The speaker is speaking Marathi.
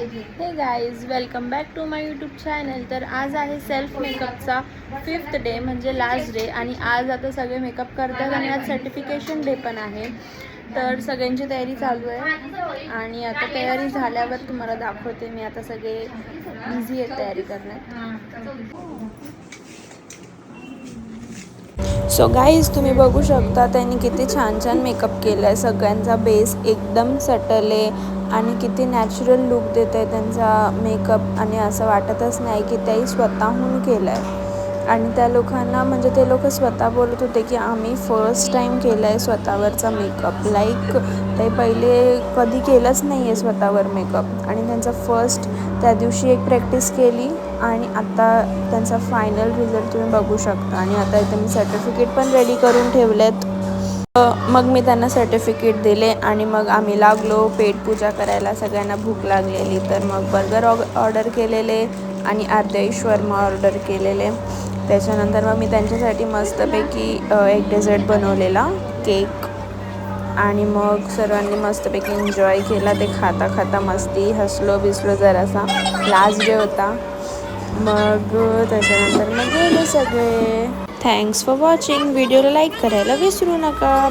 हे guys, welcome back to my YouTube channel. तर आज आहे सेल्फ मेकअपचा 5th डे म्हणजे लास्ट डे. आणि आज आता सगळे मेकअप करतात आणि आज सर्टिफिकेशन डे पण आहे. तर सगळ्यांची तयारी चालू आहे आणि आता तयारी झाल्यावर तुम्हाला दाखवते मी. आता सगळे बिझी आहेत तयारी करण्यात. सो गाईज, तुम्ही बघू शकता त्यांनी किती छान छान मेकअप केला आहे. सगळ्यांचा बेस एकदम सटल आहे आणि किती नॅचरल लुक देत आहे त्यांचा मेकअप. आणि असं वाटतच नाही की त्याही स्वतःहून केलं आहे. आणि त्या लोकांना म्हणजे ते लोक स्वतः बोलत होते की आम्ही फर्स्ट टाईम केलं आहे स्वतःवरचा मेकअप. लाईक ते पहिले कधी केलंच नाही आहे स्वतःवर मेकअप. आणि त्यांचा फर्स्ट त्या दिवशी एक प्रॅक्टिस केली आणि आता त्यांचा फायनल रिझल्ट तुम्ही बघू शकता. आणि आता इथे मी सर्टिफिकेट पण रेडी करून ठेवलेत. मग मी त्यांना सर्टिफिकेट दिले आणि मग आम्ही लागलो पेटपूजा करायला. सगळ्यांना भूक लागलेली तर मग बर्गर ऑर्डर केलेले आणि अर्धे शर्मा ऑर्डर केलेले. त्याच्यानंतर मग मी त्यांच्यासाठी मस्तपैकी एक डेझर्ट बनवलेला केक. आणि मग सर्वांनी मस्तपैकी एन्जॉय केला. ते खाता खाता मस्ती हसलो बिसलो जरासा. लास्ट डे होता. मग त्याच्यानंतर मग गेले सगळे. Thanks for watching. व्हिडिओला लाईक करायला विसरू नका.